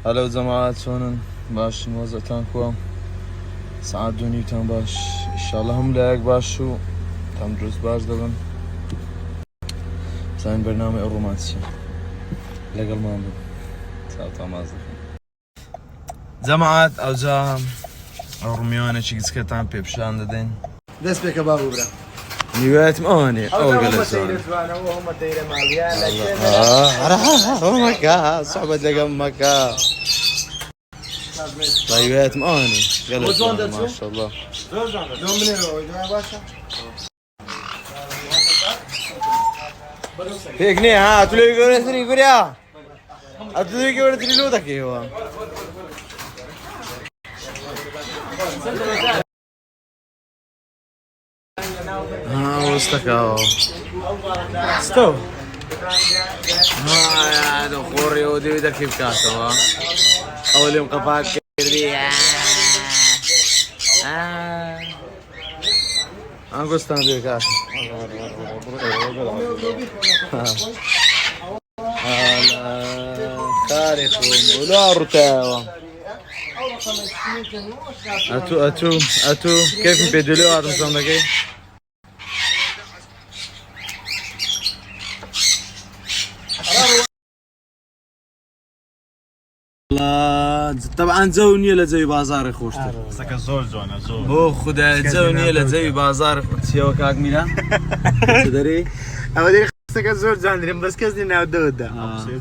هلا جماعة شلونن؟ باش وضعتان كوا ساعات دنيتان باش ان شاء الله هم لايك باشو تام دروس باش دبن زين برنامج الرومانسي لقل مامبو ساعة مازن جماعة اوجا روميانة شيكس كتان بيبشان ددين دست بك بابو برا نيوات ماني او هم جلسان تيري فانا وهم تيري ماليان مكا صعبة لقمك طيبات ماني جلسان ما شاء الله دوم منين روي دوم باشا فيك نيه ها تلو يقول ثري يقول يا أتلو يقول ثري لو ذاك هو ها وستكاو ستو ها يا دخوري ودي ذاك كيف كاتوا أول يوم قفاك كذي أنقص تنبيه كاس تاريخهم ولا رتاوة أتو كيف بيدلو هذا مصنعكي الله طبعا زوني لزي بازار خوشتر سكت زول جوانا زول هو خدا زوني لزي بازار سيوا كاك ميلا تدري اودي سكت زول جاندري بس كزني ناودودا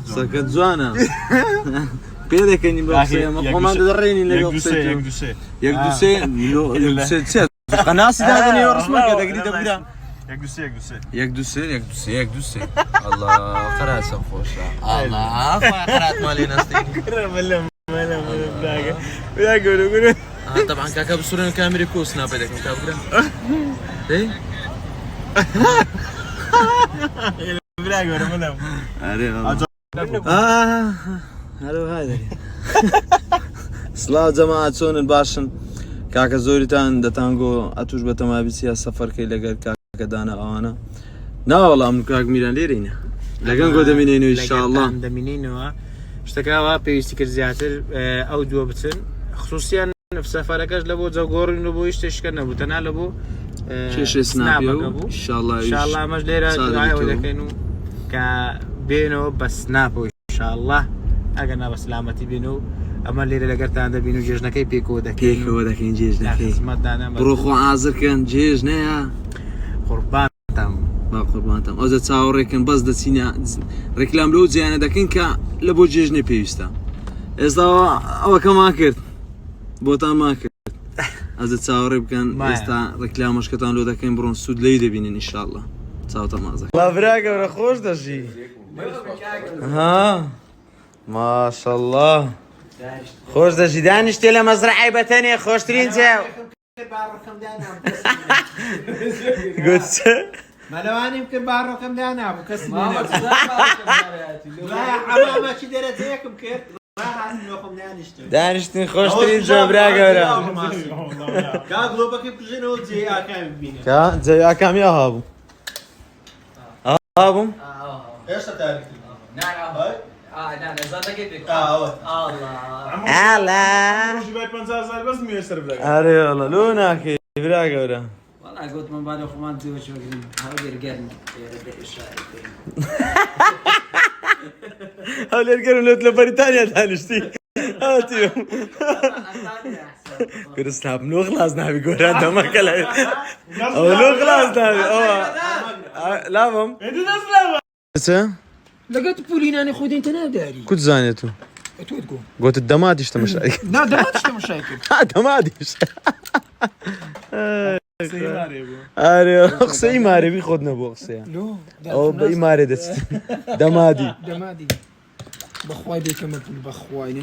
سكت زوانا بيدك كني بقصي ما كمان دريني اللي يكدوسي يكدوسي قناص ده هذا رسمك كده جديد كده يكدوسي الله قرأت سنفوش الله قرأت مالي ناستين بلاقي طبعا كاكا بصورة كاميرا كوسنا بدك مكابرة ايه بلاقي ولا هلو هذا سلاو جماعة شلون الباشن كاكا زوريتان دتانجو اتوش بتما بيسيا سفر كي لقى كاكا دانا اوانا لا والله من كاك ميلان ليرينا لقى قد منينو ان شاء الله دمينينو اشتكاوا بيستيكر زياتر او جوبتن خصوصيا في سفركاش لبو زغورن لبو يشتشكنا بو تنا لبو شيش سنابيو ان شاء الله مجديرا دعاء ودكينو كبينو بس نابو ان شاء الله اجنا بسلامتي بينو اما اللي لقيت عند بينو جيجنا كي بيكو دكين جيجنا كي بروخو عازر كان جيجنا يا قربان تام ما قربان تام اوزا تصاور كان بس دسينا ريكلام لو زيانا دكين كا لبو جيجنا بيستا استا او كما كرت بوتا ما كرت اوزا تصاور كان استا ريكلامش كتان لو دكين برون سود ليده بينين ان شاء الله تصاو تمازك الله براك ورا خوش دشي ها ما شاء الله خوش دشي دانشتي لمزرعه بتاني خوش ترين جاو قلت ملوان يمكن بعرفكم ده انا ابو كسب لا عمامه شي درت زيكم كيف دانشتي خوش ترين جاو براك ورا كا قلوبك بجنود زي اكام بينا كا زي اكام يا هابو هابو ايش تاريخ نعم نعم زاد كيفك الله هلا شو باي 50,000 بس ميسر بلاك اري والله لونك براك ورا والله قلت من بعد اخوان تزوج شو هاودي رجال هاول يرجعون لو بريطانيا دانشتي هاتيو كرس ناب نو خلاص نابي قران ده ما كلا او لو خلاص نابي لا بم لقيت بولين انا خودي انت ناداري كنت زانيتو تقول قلت الدماديش تمشايك لا ده ما تشتم مشاكل دماديش اري اقصي ماري بياخذنا بوقصي لو او باي ماري دمادي دمادي بخواي ديك ما بخواي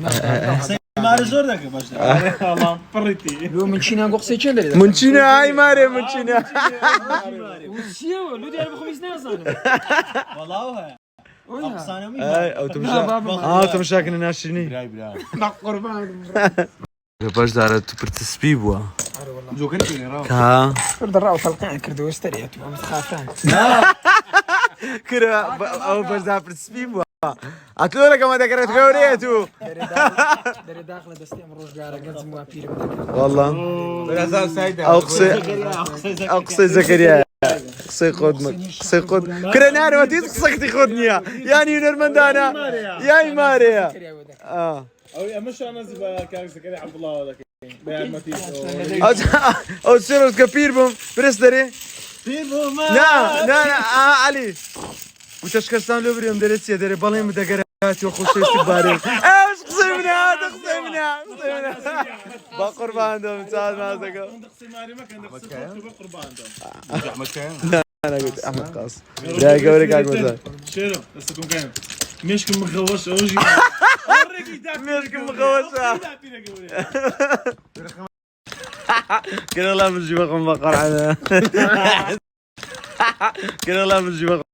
مار زور داك باش والله بريتي لو من شينا قصي كندري منشينا هاي ماري منشينا وسيو لو دي بخميس ناس والله اقصانمي اي او تمشاك تمشاك ناشيني براي قربان باش دارت برتسبي بوا جو كنتي راه كا فرد الراو طلقان كردو استريت ومتخافان كرا او باش دارت برتسبي بوا اتلو لك ما ذكرت غوريتو Dari dakhla dasti amrosh gara gadz mu apir والله اقصي زكريا اقصي قدمك اقصي قد كرنا انا وديت قصك خدني يعني يونر دانا يا ماريا اه مش انا زي كان زكريا عبد الله ولا بيان ماتيس او سيرو كبير بوم بريستري لا علي وتشكرستان لو بريم دريتسي دري بالين مدقرات وخصوصي استباري ايش قسمنا بقربان دوم ساعد ما زقوا قسماري ما كان قربان انا قلت احمد قاص يا قولك اقول شنو بس يكون كان مشكم مخوش اوجي مشكم مخوش كده لا من جوا بقر على كده لا من جوا